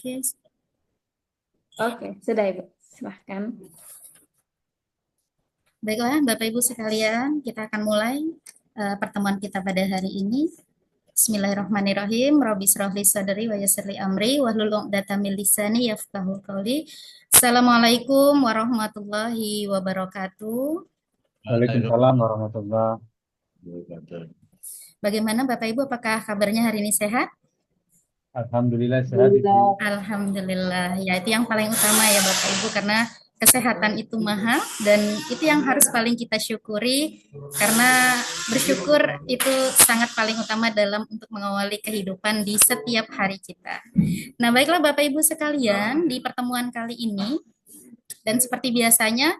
Oke, oke, sudah Ibu. Silahkan. Baiklah, Bapak Ibu sekalian, kita akan mulai pertemuan kita pada hari ini. Bismillahirrahmanirrahim. Rabbi shrah li sadri wa yassir li amri wahlul 'uqdatam min lisani yafqahu qawli. Assalamualaikum warahmatullahi wabarakatuh. Waalaikumsalam warahmatullahi wabarakatuh. Bagaimana Bapak Ibu, apakah kabarnya hari ini sehat? Alhamdulillah sehat Ibu. Alhamdulillah, ya itu yang paling utama ya Bapak Ibu, karena kesehatan itu mahal dan itu yang harus paling kita syukuri, karena bersyukur itu sangat paling utama dalam untuk mengawali kehidupan di setiap hari kita. Nah baiklah Bapak Ibu sekalian, di pertemuan kali ini dan seperti biasanya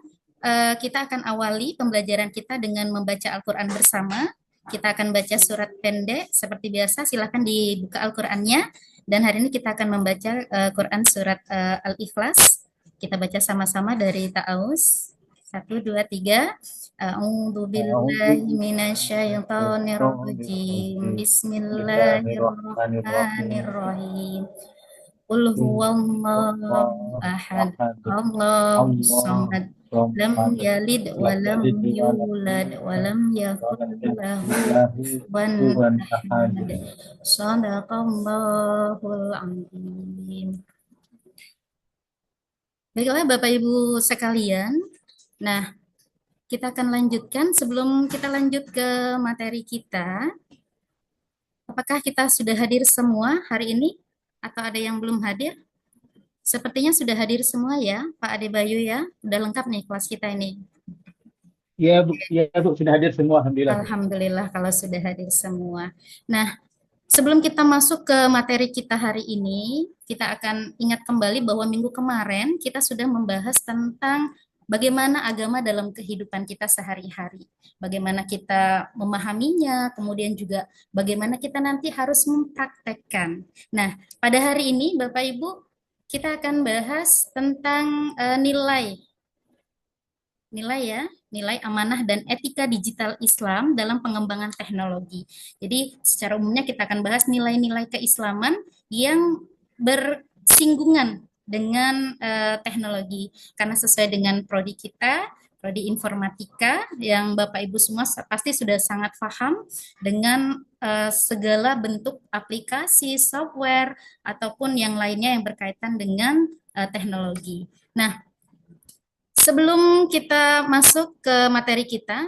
kita akan awali pembelajaran kita dengan membaca Al-Quran bersama. Kita akan baca surat pendek seperti biasa, silakan dibuka Al-Qur'annya. Dan hari ini kita akan membaca Quran surat Al-Ikhlas. Kita baca sama-sama dari Ta'awuz. 1, 2, 3. A'udzu billahi minasyaitonir rajim. Bismillahirrahmanirrahim. Bismillahirrahmanirrahim. Qul huwallahu ahad. Ahad. Allahu Allah samad. Lam Samad. yalid wa Lam lam yalid wa lam yulad wa yulad lam wa yakul lam yakul lahu lahu kufuwan kufuwan ahad. ahad. Shadaqallahul azim. Baiklah Bapak Ibu sekalian. Nah, kita akan lanjutkan. Sebelum kita lanjut ke materi kita, apakah kita sudah hadir semua hari ini atau ada yang belum hadir? Sepertinya sudah hadir semua ya, Pak Ade Bayu ya. Udah lengkap nih kelas kita ini. Ya Bu, sudah hadir semua Alhamdulillah Bu. Alhamdulillah kalau sudah hadir semua. Nah, sebelum kita masuk ke materi kita hari ini, kita akan ingat kembali bahwa minggu kemarin kita sudah membahas tentang bagaimana agama dalam kehidupan kita sehari-hari. Bagaimana kita memahaminya, kemudian juga bagaimana kita nanti harus mempraktekkan. Nah, pada hari ini Bapak Ibu, kita akan bahas tentang nilai ya, nilai amanah dan etika digital Islam dalam pengembangan teknologi. Jadi secara umumnya kita akan bahas nilai-nilai keislaman yang bersinggungan dengan teknologi, karena sesuai dengan prodi kita, prodi informatika, yang Bapak Ibu semua pasti sudah sangat paham dengan segala bentuk aplikasi, software, ataupun yang lainnya yang berkaitan dengan teknologi. Nah, sebelum kita masuk ke materi kita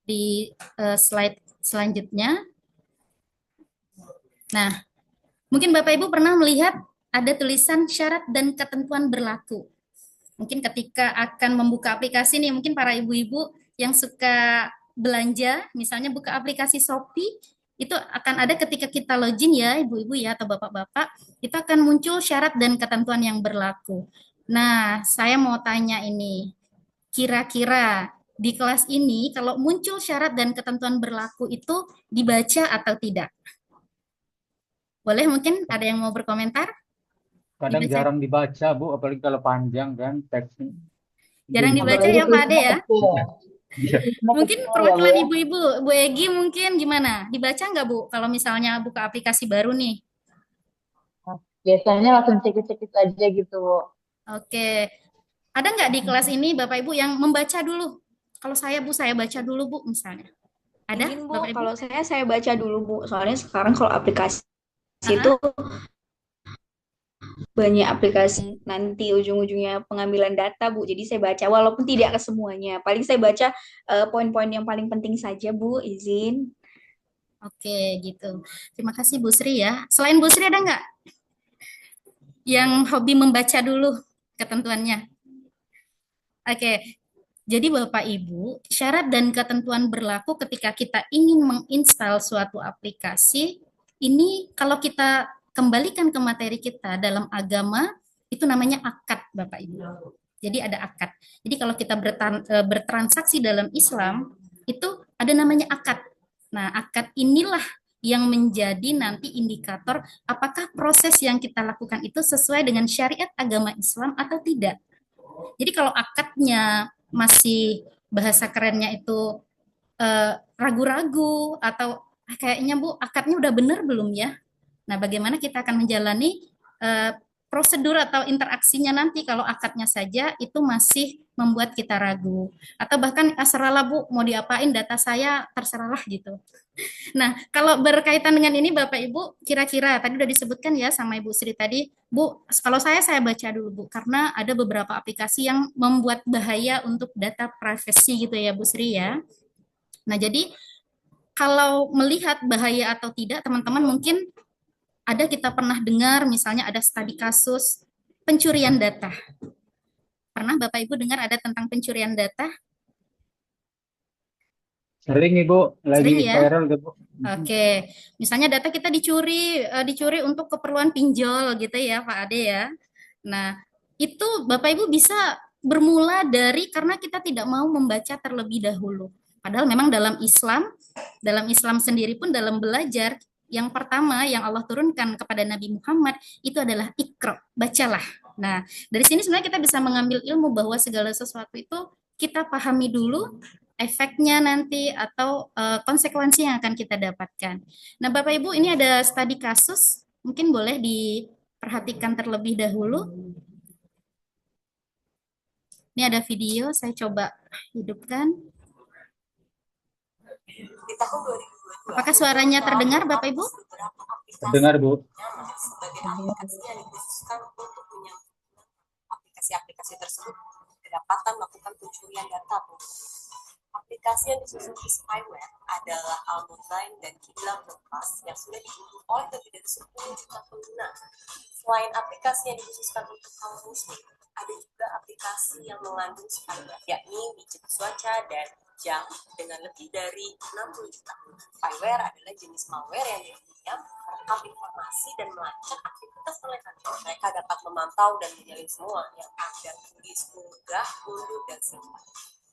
di slide selanjutnya, nah, mungkin Bapak Ibu pernah melihat ada tulisan syarat dan ketentuan berlaku. Mungkin ketika akan membuka aplikasi nih, mungkin para ibu-ibu yang suka belanja, misalnya buka aplikasi Shopee, itu akan ada ketika kita login ya, ibu-ibu ya atau bapak-bapak, itu akan muncul syarat dan ketentuan yang berlaku. Nah, saya mau tanya ini, kira-kira di kelas ini kalau muncul syarat dan ketentuan berlaku itu dibaca atau tidak? Boleh mungkin ada yang mau berkomentar? Kadang Dibaca. jarang dibaca Bu, apalagi kalau panjang kan teksnya. Jarang Bingung. dibaca Apalagi ya Pak Ade tulisannya ya? kecil. Iya. Tulisannya Mungkin kecil ya Bu perwakilan ya. ibu-ibu, Bu Egi mungkin gimana? Dibaca nggak Bu kalau misalnya buka aplikasi baru nih? Nah, biasanya langsung cekit-cekit aja gitu Bu. Oke. Ada nggak di kelas ini Bapak Ibu yang membaca dulu? Kalau saya Bu, saya baca dulu Bu misalnya. Ada Izin Bu, Bapak Ibu? kalau saya baca dulu Bu. Soalnya sekarang kalau aplikasi itu Ah, banyak aplikasi nanti ujung-ujungnya pengambilan data Bu. Jadi saya baca walaupun tidak ke semuanya. Paling saya baca poin-poin yang paling penting saja Bu, izin. oke gitu. Terima kasih Bu Sri ya. Selain Bu Sri ada nggak yang hobi membaca dulu ketentuannya? Oke, jadi Bapak Ibu, syarat dan ketentuan berlaku ketika kita ingin menginstal suatu aplikasi, ini kalau kita kembalikan ke materi kita dalam agama, itu namanya akad Bapak Ibu. Jadi ada akad. Jadi kalau kita bertransaksi dalam Islam, itu ada namanya akad. Nah, akad inilah yang menjadi nanti indikator apakah proses yang kita lakukan itu sesuai dengan syariat agama Islam atau tidak. Jadi kalau akadnya masih bahasa kerennya itu ragu-ragu atau kayaknya Bu akadnya udah benar belum ya? Nah, bagaimana kita akan menjalani eh, prosedur atau interaksinya nanti kalau akadnya saja itu masih membuat kita ragu. Atau bahkan serahlah Bu, mau diapain data saya terserahlah gitu. Nah, kalau berkaitan dengan ini Bapak Ibu, kira-kira tadi udah disebutkan ya sama Ibu Sri tadi, Bu, kalau saya baca dulu Bu, karena ada beberapa aplikasi yang membuat bahaya untuk data privacy gitu ya Bu Sri ya. Nah, jadi kalau melihat bahaya atau tidak, teman-teman mungkin ada kita pernah dengar misalnya ada studi kasus pencurian data. Pernah Bapak Ibu dengar ada tentang pencurian data? Sering Ibu, lagi Sering ya? viral gitu Bu. Oke, misalnya data kita dicuri untuk keperluan pinjol gitu ya Pak Ade ya. Nah, itu Bapak Ibu bisa bermula dari karena kita tidak mau membaca terlebih dahulu. Padahal memang dalam Islam sendiri pun dalam belajar, yang pertama yang Allah turunkan kepada Nabi Muhammad itu adalah Iqra, bacalah. Nah, dari sini sebenarnya kita bisa mengambil ilmu bahwa segala sesuatu itu kita pahami dulu efeknya nanti atau konsekuensi yang akan kita dapatkan. Nah, Bapak Ibu, ini ada studi kasus, mungkin boleh diperhatikan terlebih dahulu. Ini ada video, saya coba hidupkan. Di tahun 2022, Apakah suaranya terdengar, Bapak Ibu? Terdengar Bu. sebagai aplikasi yang dikhususkan untuk menyambung aplikasi-aplikasi tersebut kedapatan melakukan pencurian data. Aplikasi yang disusun spyware adalah Almondline dan Kidlang Plus yang sudah diunduh oleh lebih dari 10 juta pengguna. Selain aplikasi yang dikhususkan untuk hal muslim, ada juga aplikasi yang mengandung spyware, yakni widget cuaca dan jam dengan lebih dari 60 juta. Spyware adalah jenis malware yang diam merekam informasi dan melacak aktivitas mereka. Mereka dapat memantau dan menyalin semua yang Anda tulis, unggah, unduh, dan simpan.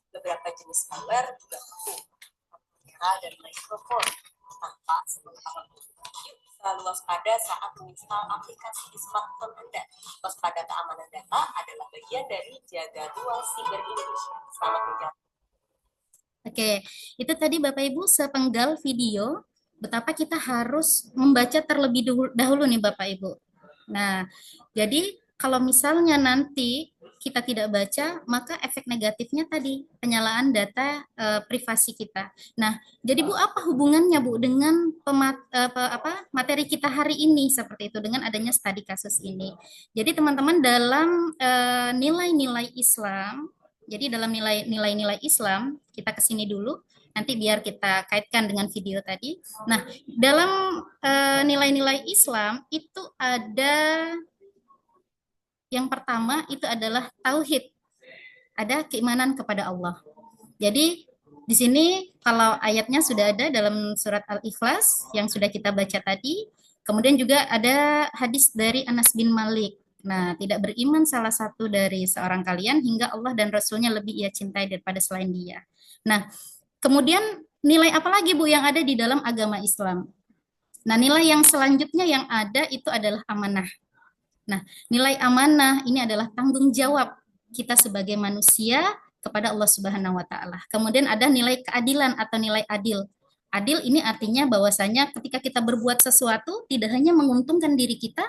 Beberapa jenis spyware juga mampu kamera dan mikrofon tanpa sepengetahuan. Yuk selalu waspada saat menginstal aplikasi di smartphone Anda. Waspada keamanan data adalah bagian dari Jaga Ruang Siber Indonesia. Selamat menjalankan. Oke, itu tadi Bapak Ibu sepenggal video betapa kita harus membaca terlebih dahulu nih Bapak Ibu. Nah, jadi kalau misalnya nanti kita tidak baca, maka efek negatifnya tadi penyalaan data privasi kita. Nah, jadi Bu apa hubungannya Bu dengan materi kita hari ini seperti itu dengan adanya studi kasus ini. Jadi teman-teman dalam nilai-nilai Islam, jadi dalam nilai-nilai Islam, kita ke sini dulu, nanti biar kita kaitkan dengan video tadi. Nah, dalam nilai-nilai Islam itu ada yang pertama itu adalah tauhid. Ada keimanan kepada Allah. Jadi di sini kalau ayatnya sudah ada dalam surat Al-Ikhlas yang sudah kita baca tadi. Kemudian juga ada hadis dari Anas bin Malik. Nah, tidak beriman salah satu dari seorang kalian hingga Allah dan Rasulnya lebih ia cintai daripada selain dia. Nah, kemudian nilai apa lagi Bu yang ada di dalam agama Islam? Nah, nilai yang selanjutnya yang ada itu adalah amanah. Nah, nilai amanah ini adalah tanggung jawab kita sebagai manusia kepada Allah Subhanahu wa taala. Kemudian ada nilai keadilan atau nilai adil. Adil ini artinya bahwasanya ketika kita berbuat sesuatu tidak hanya menguntungkan diri kita,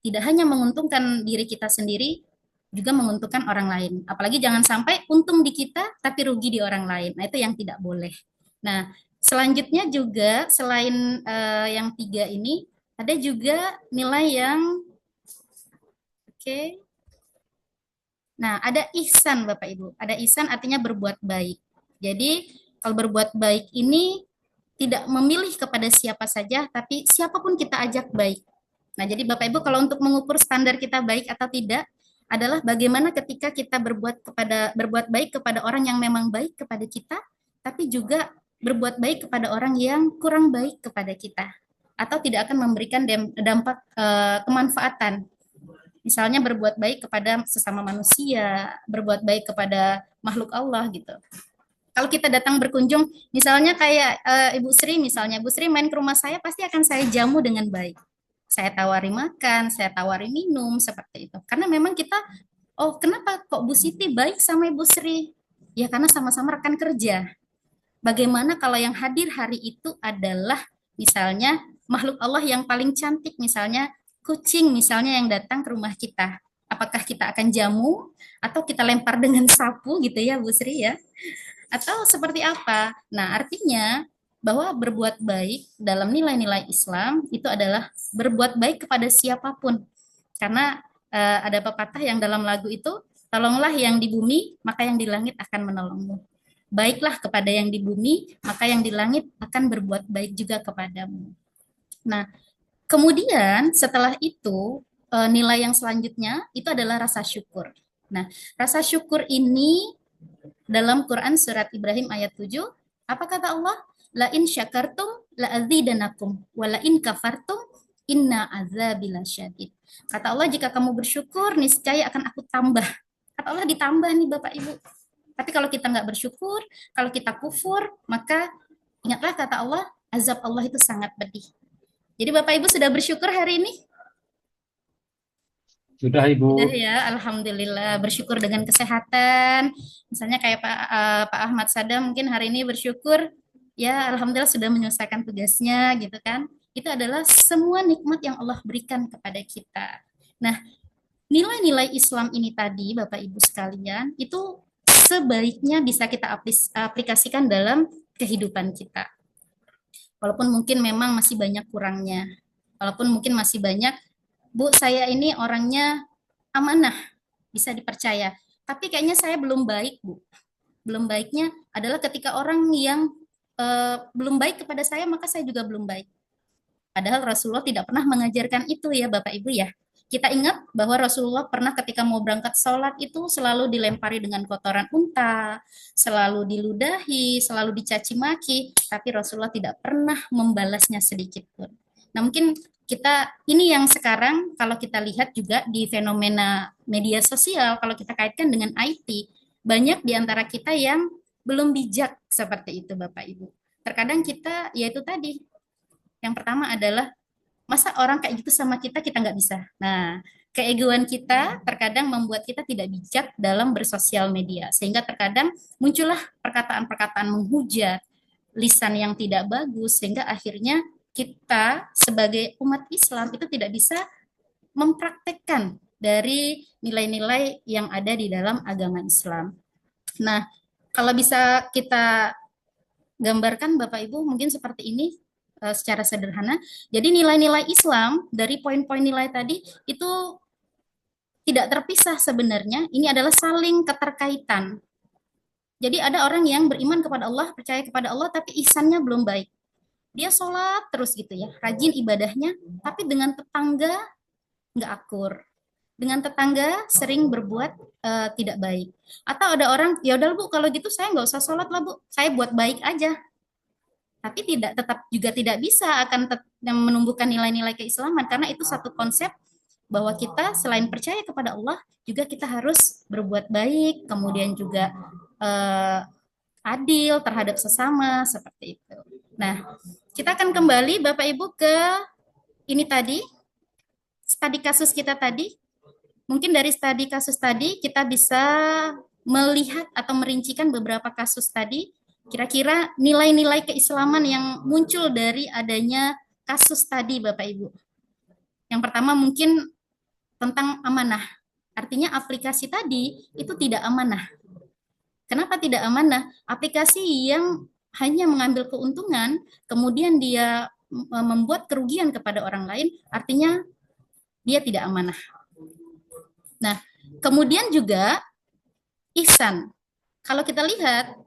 tidak hanya menguntungkan diri kita sendiri, juga menguntungkan orang lain. Apalagi jangan sampai untung di kita tapi rugi di orang lain. Nah, itu yang tidak boleh. Nah, selanjutnya juga selain yang tiga ini ada juga nilai yang Oke. Nah, ada ihsan Bapak Ibu. Ada ihsan artinya berbuat baik. Jadi, kalau berbuat baik ini tidak memilih kepada siapa saja, tapi siapapun kita ajak baik. Nah, jadi Bapak Ibu kalau untuk mengukur standar kita baik atau tidak adalah bagaimana ketika kita berbuat baik kepada orang yang memang baik kepada kita, tapi juga berbuat baik kepada orang yang kurang baik kepada kita atau tidak akan memberikan dampak kemanfaatan. Misalnya berbuat baik kepada sesama manusia, berbuat baik kepada makhluk Allah gitu. Kalau kita datang berkunjung, misalnya kayak Ibu Sri misalnya, Ibu Sri main ke rumah saya pasti akan saya jamu dengan baik. Saya tawari makan, saya tawari minum seperti itu. Karena memang kita, oh kenapa kok Bu Siti baik sama Ibu Sri? Ya karena sama-sama rekan kerja. Bagaimana kalau yang hadir hari itu adalah misalnya makhluk Allah yang paling cantik misalnya kucing misalnya yang datang ke rumah kita. Apakah kita akan jamu atau kita lempar dengan sapu gitu ya, Bu Sri ya? Atau seperti apa? Nah, artinya bahwa berbuat baik dalam nilai-nilai Islam itu adalah berbuat baik kepada siapapun. Karena ada pepatah yang dalam lagu itu, tolonglah yang di bumi, maka yang di langit akan menolongmu. Baiklah kepada yang di bumi, maka yang di langit akan berbuat baik juga kepadamu. Nah, kemudian setelah itu nilai yang selanjutnya itu adalah rasa syukur. Nah, rasa syukur ini dalam Quran surat Ibrahim ayat 7, apa kata Allah? La in syakartum la azidanakum wa la in kafartum inna azabi lasyadid. Kata Allah, jika kamu bersyukur niscaya akan aku tambah. Kata Allah ditambah nih Bapak Ibu. Tapi kalau kita nggak bersyukur, kalau kita kufur, maka ingatlah kata Allah, azab Allah itu sangat pedih. Jadi Bapak Ibu sudah bersyukur hari ini? Sudah Ibu. Sudah ya, alhamdulillah. Bersyukur dengan kesehatan. Misalnya kayak Pak Ahmad Sada mungkin hari ini bersyukur, ya alhamdulillah sudah menyelesaikan tugasnya gitu kan. Itu adalah semua nikmat yang Allah berikan kepada kita. Nah, nilai-nilai Islam ini tadi, Bapak Ibu sekalian, itu sebaiknya bisa kita aplikasikan dalam kehidupan kita. Walaupun mungkin memang masih banyak kurangnya. Walaupun mungkin masih banyak, Bu, saya ini orangnya amanah, bisa dipercaya. Tapi kayaknya saya belum baik, Bu. Belum baiknya adalah ketika orang yang belum baik kepada saya, maka saya juga belum baik. Padahal Rasulullah tidak pernah mengajarkan itu ya Bapak Ibu ya. Kita ingat bahwa Rasulullah pernah ketika mau berangkat sholat itu selalu dilempari dengan kotoran unta, selalu diludahi, selalu dicaci maki, tapi Rasulullah tidak pernah membalasnya sedikit pun. Nah mungkin kita ini yang sekarang kalau kita lihat juga di fenomena media sosial, kalau kita kaitkan dengan IT, banyak di antara kita yang belum bijak seperti itu Bapak Ibu. Terkadang kita, yaitu tadi, yang pertama adalah masa orang kayak gitu sama kita, kita nggak bisa. Nah, keegoan kita terkadang membuat kita tidak bijak dalam bersosial media. Sehingga terkadang muncullah perkataan-perkataan menghujat, lisan yang tidak bagus, sehingga akhirnya kita sebagai umat Islam itu tidak bisa mempraktekkan dari nilai-nilai yang ada di dalam agama Islam. Nah, kalau bisa kita gambarkan Bapak Ibu mungkin seperti ini secara sederhana. Jadi nilai-nilai Islam dari poin-poin nilai tadi itu tidak terpisah sebenarnya. Ini adalah saling keterkaitan. Jadi ada orang yang beriman kepada Allah, percaya kepada Allah, tapi ihsannya belum baik. Dia sholat terus gitu ya, rajin ibadahnya, tapi dengan tetangga nggak akur. Dengan tetangga sering berbuat tidak baik. Atau ada orang, ya udah Bu, kalau gitu saya nggak usah sholat lah Bu, saya buat baik aja. Tapi tetap juga tidak bisa akan menumbuhkan nilai-nilai keislaman karena itu satu konsep bahwa kita selain percaya kepada Allah juga kita harus berbuat baik, kemudian juga adil terhadap sesama seperti itu. Nah, kita akan kembali Bapak Ibu ke ini tadi, studi kasus kita tadi. Mungkin dari studi kasus tadi kita bisa melihat atau merincikan beberapa kasus tadi. Kira-kira nilai-nilai keislaman yang muncul dari adanya kasus tadi Bapak Ibu. Yang pertama mungkin tentang amanah. Artinya aplikasi tadi itu tidak amanah. Kenapa tidak amanah? Aplikasi yang hanya mengambil keuntungan, kemudian dia membuat kerugian kepada orang lain, artinya dia tidak amanah. Nah, kemudian juga ihsan. Kalau kita lihat,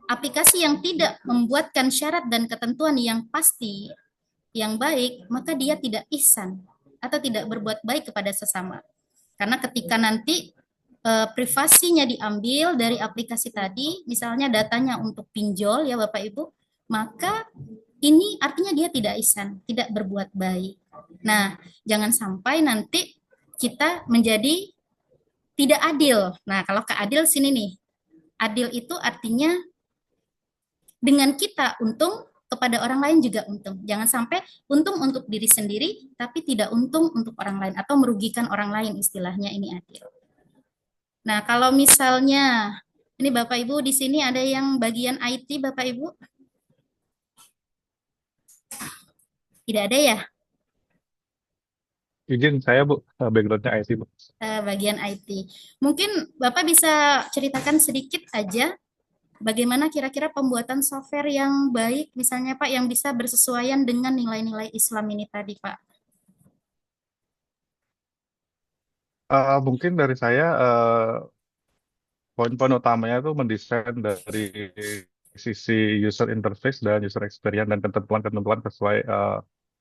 aplikasi yang tidak membuatkan syarat dan ketentuan yang pasti, yang baik, maka dia tidak ihsan atau tidak berbuat baik kepada sesama. Karena ketika nanti privasinya diambil dari aplikasi tadi, misalnya datanya untuk pinjol ya Bapak Ibu, maka ini artinya dia tidak ihsan, tidak berbuat baik. Nah, jangan sampai nanti kita menjadi tidak adil. Nah, kalau keadil sini nih. Adil itu artinya dengan kita untung, kepada orang lain juga untung. Jangan sampai untung untuk diri sendiri, tapi tidak untung untuk orang lain, atau merugikan orang lain, istilahnya ini adil. Nah, kalau misalnya, ini Bapak Ibu, di sini ada yang bagian IT, Bapak Ibu? Tidak ada ya? Izin saya Bu, backgroundnya IT Bu. Bagian IT. Mungkin Bapak bisa ceritakan sedikit aja bagaimana kira-kira pembuatan software yang baik, misalnya Pak, yang bisa bersesuaian dengan nilai-nilai Islam ini tadi, Pak. Mungkin dari saya poin-poin utamanya itu mendesain dari sisi user interface dan user experience dan ketentuan-ketentuan sesuai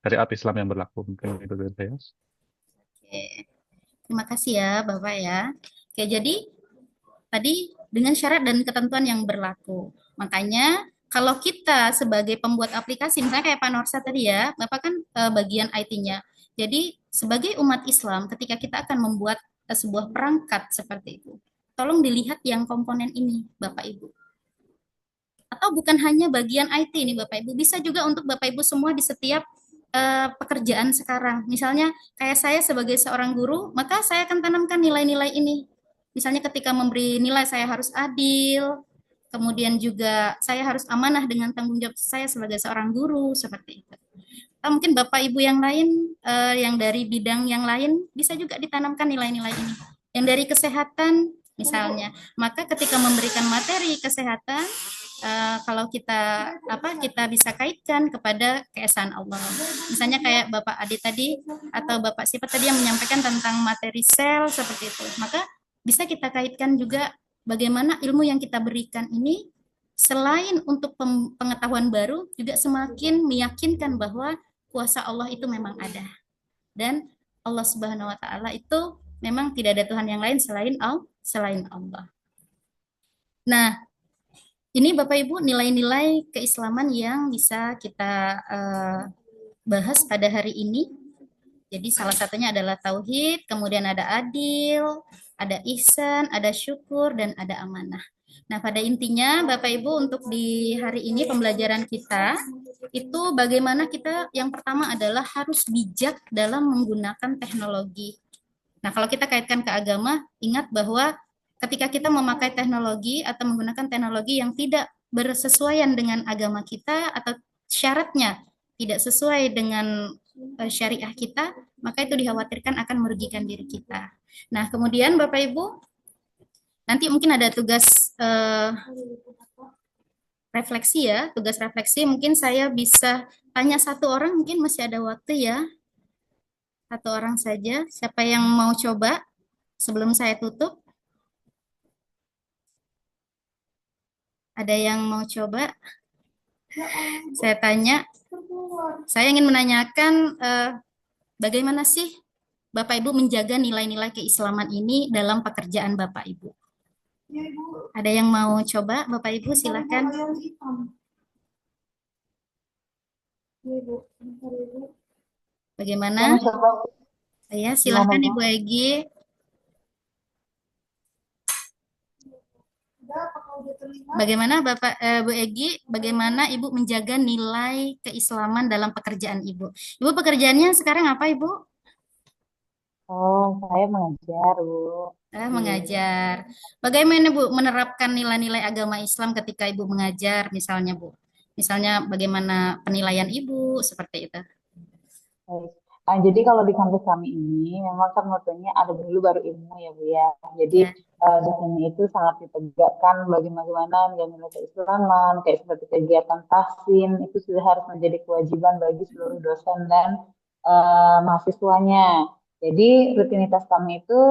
syariat Islam yang berlaku. Mungkin itu dari saya. Oke, terima kasih ya Bapak ya. Oke, jadi tadi dengan syarat dan ketentuan yang berlaku. Makanya kalau kita sebagai pembuat aplikasi, misalnya kayak Pak Norsa tadi ya, Bapak kan bagian IT-nya. Jadi sebagai umat Islam, ketika kita akan membuat sebuah perangkat seperti itu, tolong dilihat yang komponen ini, Bapak Ibu. Atau bukan hanya bagian IT ini Bapak Ibu, bisa juga untuk Bapak Ibu semua di setiap pekerjaan sekarang. Misalnya kayak saya sebagai seorang guru, maka saya akan tanamkan nilai-nilai ini. Misalnya ketika memberi nilai saya harus adil, kemudian juga saya harus amanah dengan tanggung jawab saya sebagai seorang guru, seperti itu. Atau mungkin Bapak Ibu yang lain, yang dari bidang yang lain, bisa juga ditanamkan nilai-nilai ini. Yang dari kesehatan, misalnya, maka ketika memberikan materi kesehatan, kalau kita bisa kaitkan kepada keesaan Allah. Misalnya kayak Bapak Adi tadi atau Bapak Sifat tadi yang menyampaikan tentang materi sel seperti itu. Maka bisa kita kaitkan juga bagaimana ilmu yang kita berikan ini selain untuk pengetahuan baru juga semakin meyakinkan bahwa kuasa Allah itu memang ada. Dan Allah Subhanahu wa taala itu memang tidak ada Tuhan yang lain selain Allah. Nah, ini Bapak Ibu nilai-nilai keislaman yang bisa kita bahas pada hari ini. Jadi salah satunya adalah tauhid, kemudian ada adil, ada ihsan, ada syukur, dan ada amanah. Nah, pada intinya Bapak Ibu untuk di hari ini pembelajaran kita itu bagaimana kita yang pertama adalah harus bijak dalam menggunakan teknologi. Nah, kalau kita kaitkan ke agama, ingat bahwa ketika kita memakai teknologi atau menggunakan teknologi yang tidak bersesuaian dengan agama kita atau syaratnya tidak sesuai dengan syariah kita, maka itu dikhawatirkan akan merugikan diri kita. Nah, kemudian Bapak Ibu, nanti mungkin ada tugas refleksi ya, tugas refleksi. Mungkin saya bisa tanya satu orang, mungkin masih ada waktu ya. Satu orang saja. Siapa yang mau coba sebelum saya tutup? Ada yang mau coba? Saya tanya. Saya ingin menanyakan bagaimana sih Bapak Ibu menjaga nilai-nilai keislaman ini dalam pekerjaan Bapak Ibu? Ada yang mau coba? Bapak Ibu silakan. Bagaimana? Ya, silakan Ibu Egi. Bagaimana Bapak Bu Egi, bagaimana Ibu menjaga nilai keislaman dalam pekerjaan Ibu? Ibu pekerjaannya sekarang apa Ibu? Oh, saya mengajar, Bu. Mengajar. Bagaimana Bu menerapkan nilai-nilai agama Islam ketika Ibu mengajar misalnya Bu? Misalnya bagaimana penilaian Ibu seperti itu? Baik. Jadi kalau di kampus kami ini memang kan motonya ada dulu baru ilmu ya Bu ya. Jadi Ya. di sini itu sangat ditegakkan bagaimana nilai-nilai keislaman, kayak seperti kegiatan tahsin itu sudah harus menjadi kewajiban bagi seluruh dosen dan mahasiswanya. Jadi rutinitas kami itu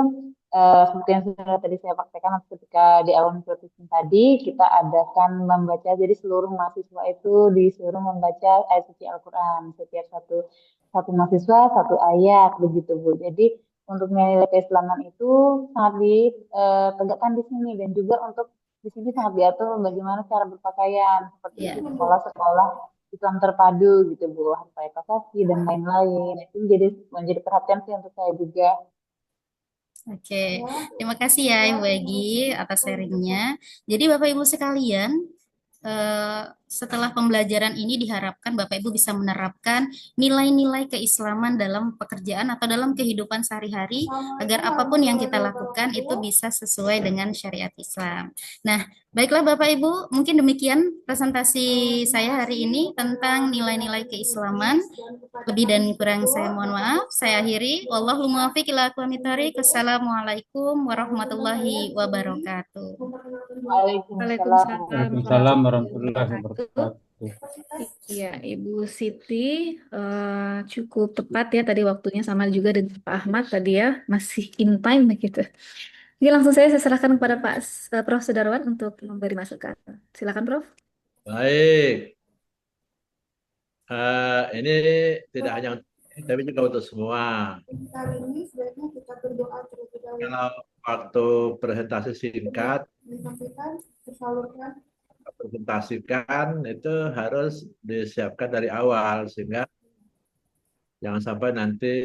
seperti yang sudah tadi saya praktekkan ketika di awal mengikuti tadi, kita adakan membaca. Jadi seluruh mahasiswa itu disuruh membaca ayat suci Al-Quran setiap satu mahasiswa satu ayat begitu Bu. Jadi untuk nilai keislaman itu sangat ditegakkan di sini dan juga untuk di sini sangat diatur bagaimana cara berpakaian seperti Ya. itu sekolah-sekolah Islam terpadu gitu Bu, pakai kaki dan lain-lain. Itu menjadi perhatian sih untuk saya juga. Oke, terima kasih ya Ibu Egi atas sharingnya. Jadi Bapak Ibu sekalian, setelah pembelajaran ini diharapkan Bapak Ibu bisa menerapkan nilai-nilai keislaman dalam pekerjaan atau dalam kehidupan sehari-hari agar apapun yang kita lakukan itu bisa sesuai dengan syariat Islam. Nah, baiklah Bapak Ibu, mungkin demikian presentasi saya hari ini tentang nilai-nilai keislaman. Lebih dan kurang saya mohon maaf. Saya akhiri. Wallahul muwaffiq ila aqwamit thoriq. Wassalamualaikum warahmatullahi wabarakatuh. Waalaikumsalam Waalaikumsalam warahmatullahi warahmatullahi wabarakatuh. wabarakatuh. Iya, Ibu Siti cukup tepat ya tadi waktunya sama juga dengan Pak Ahmad tadi ya, masih in time gitu. Oke, langsung saya serahkan kepada Prof. Sudarwan untuk memberi masukan. Silakan, Prof. Baik, ini tidak hanya untuk ini, tapi juga untuk semua. Kalau waktu presentasi singkat, presentasikan itu harus disiapkan dari awal sehingga jangan sampai nanti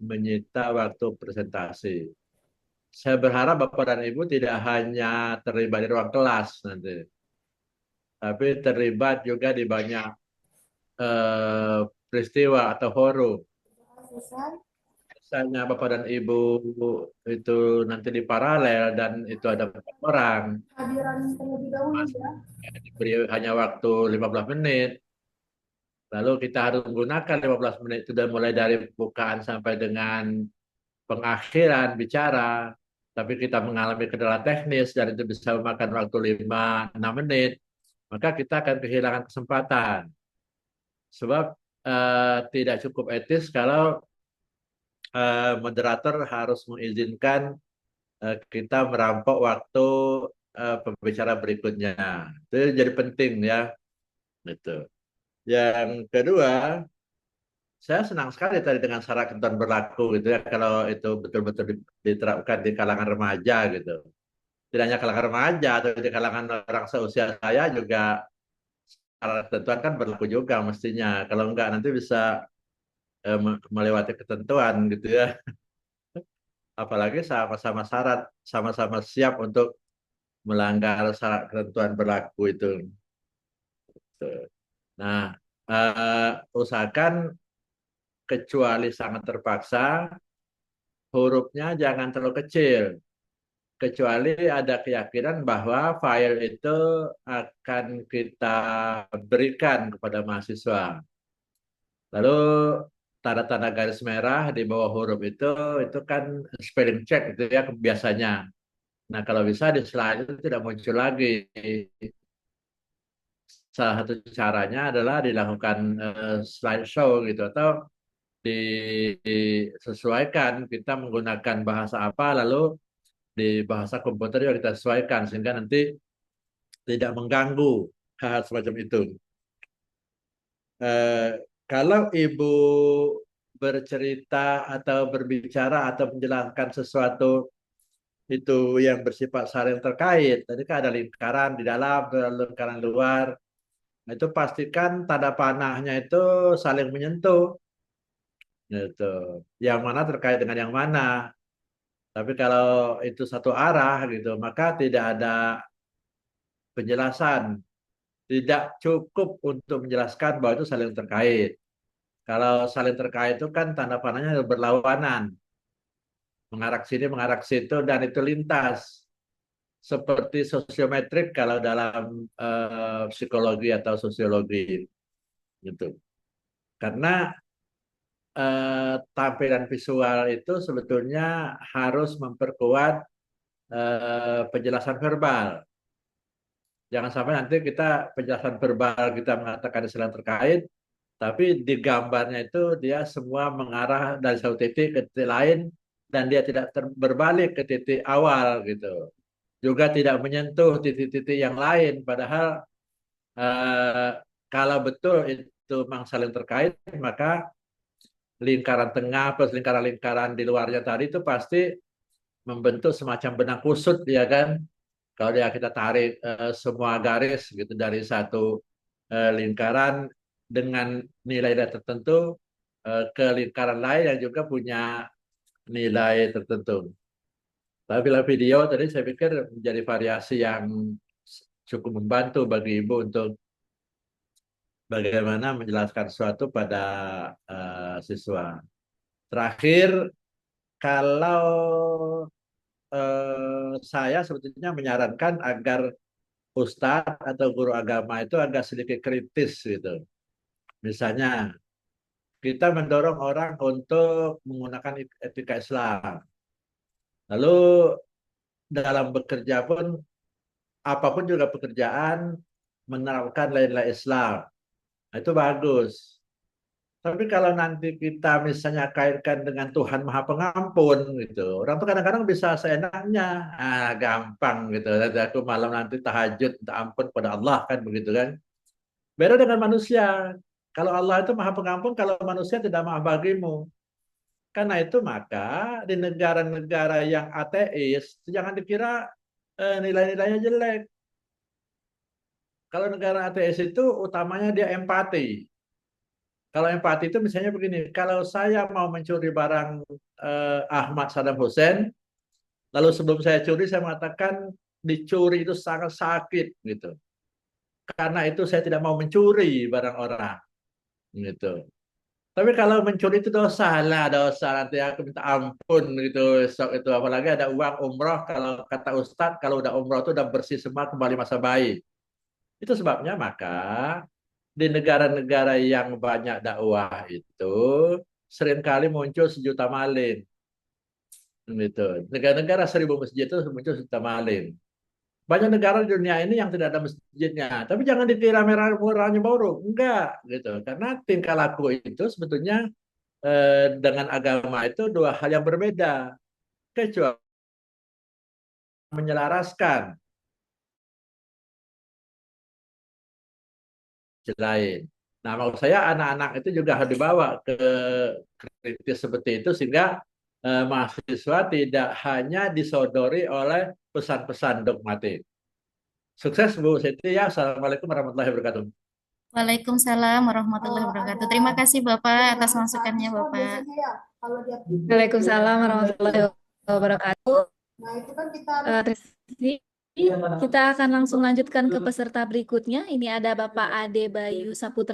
menyita waktu presentasi. Saya berharap Bapak dan Ibu tidak hanya terlibat di ruang kelas nanti, tapi terlibat juga di banyak peristiwa atau forum. Misalnya Bapak dan Ibu itu nanti di paralel dan itu ada 4 orang, diberi hanya waktu 15 menit, lalu kita harus menggunakan 15 menit itu dan mulai dari bukaan sampai dengan pengakhiran bicara, tapi kita mengalami kendala teknis dan itu bisa memakan waktu 5-6 menit, maka kita akan kehilangan kesempatan. Sebab tidak cukup etis kalau moderator harus mengizinkan kita merampok waktu pembicara berikutnya. Itu jadi penting ya. Gitu. Yang kedua, saya senang sekali tadi dengan syarat ketentuan berlaku gitu ya, kalau itu betul-betul diterapkan di kalangan remaja gitu. Tidak hanya kalangan remaja, atau di kalangan orang seusia saya juga syarat ketentuan kan berlaku juga mestinya. Kalau enggak nanti bisa melewati ketentuan gitu ya. Apalagi sama-sama syarat, sama-sama siap untuk melanggar syarat ketentuan berlaku itu. Nah, usahakan kecuali sangat terpaksa, hurufnya jangan terlalu kecil. Kecuali ada keyakinan bahwa file itu akan kita berikan kepada mahasiswa. Lalu tanda-tanda garis merah di bawah huruf itu kan spelling check gitu ya biasanya. Nah, kalau bisa di slide itu tidak muncul lagi. Salah satu caranya adalah dilakukan slideshow gitu, atau disesuaikan kita menggunakan bahasa apa, lalu di bahasa komputer juga kita sesuaikan sehingga nanti tidak mengganggu hal semacam itu. Kalau Ibu bercerita atau berbicara atau menjelaskan sesuatu itu yang bersifat saling terkait, tadi kan ada lingkaran di dalam, ada lingkaran luar, nah, itu pastikan tanda panahnya itu saling menyentuh, gitu. Yang mana terkait dengan yang mana. Tapi kalau itu satu arah gitu, maka tidak ada penjelasan. Tidak cukup untuk menjelaskan bahwa itu saling terkait. Kalau saling terkait itu kan tanda panahnya berlawanan. Mengarah sini, mengarah situ, dan itu lintas. Seperti sosiometrik kalau dalam psikologi atau sosiologi. Gitu. Karena tampilan visual itu sebetulnya harus memperkuat penjelasan verbal. Jangan sampai nanti kita penjelasan verbal kita mengatakan istilah terkait, tapi di gambarnya itu dia semua mengarah dari satu titik ke titik lain dan dia tidak berbalik ke titik awal gitu. Juga tidak menyentuh titik-titik yang lain. Padahal kalau betul itu memang saling terkait, maka lingkaran tengah plus lingkaran-lingkaran di luarnya tadi itu pasti membentuk semacam benang kusut ya kan. Kalau dia kita tarik semua garis gitu dari satu lingkaran dengan nilai-nilai tertentu ke lingkaran lain yang juga punya nilai tertentu. Tapi bila video tadi saya pikir menjadi variasi yang cukup membantu bagi Ibu untuk bagaimana menjelaskan sesuatu pada siswa. Terakhir, kalau saya sebetulnya menyarankan agar ustadz atau guru agama itu agak sedikit kritis gitu. Misalnya, kita mendorong orang untuk menggunakan etika Islam. Lalu dalam bekerja pun, apapun juga pekerjaan, menerapkan nilai-nilai Islam. Itu bagus. Tapi kalau nanti kita misalnya kaitkan dengan Tuhan Maha Pengampun gitu, orang tuh kadang-kadang bisa seenaknya, gampang gitu. Nanti aku malam nanti tahajud minta ampun pada Allah kan begitu kan. Beda dengan manusia. Kalau Allah itu Maha Pengampun, kalau manusia tidak maaf bagimu. Karena itu maka di negara-negara yang ateis jangan dikira nilai-nilainya jelek. Kalau negara ateis itu utamanya dia empati. Kalau empati itu misalnya begini, kalau saya mau mencuri barang Ahmad Saddam Hussein, lalu sebelum saya curi saya mengatakan dicuri itu sangat sakit gitu. Karena itu saya tidak mau mencuri barang orang gitu. Tapi kalau mencuri itu dosa lah, dosa nanti aku minta ampun gitu. Esok itu apalagi ada uang umroh, kalau kata Ustadz kalau udah umroh itu udah bersih semua kembali masa baik. Itu sebabnya maka di negara-negara yang banyak dakwah itu seringkali muncul sejuta maling. Gitu. Negara-negara 1000 masjid itu muncul sejuta maling. Banyak negara di dunia ini yang tidak ada masjidnya, tapi jangan dikira murahnya buruk, enggak gitu. Karena tingkah laku itu sebetulnya dengan agama itu dua hal yang berbeda, kecuali menyelaraskan lain. Nah, maksud saya anak-anak itu juga harus dibawa ke kritis seperti itu sehingga mahasiswa tidak hanya disodori oleh pesan-pesan dogmatik. Sukses Bu Siti ya. Assalamualaikum warahmatullahi wabarakatuh. Waalaikumsalam warahmatullahi wabarakatuh. Terima kasih Bapak atas masukannya Bapak. Waalaikumsalam warahmatullahi wabarakatuh. Kita akan langsung lanjutkan ke peserta berikutnya. Ini ada Bapak Ade Bayu Saputra.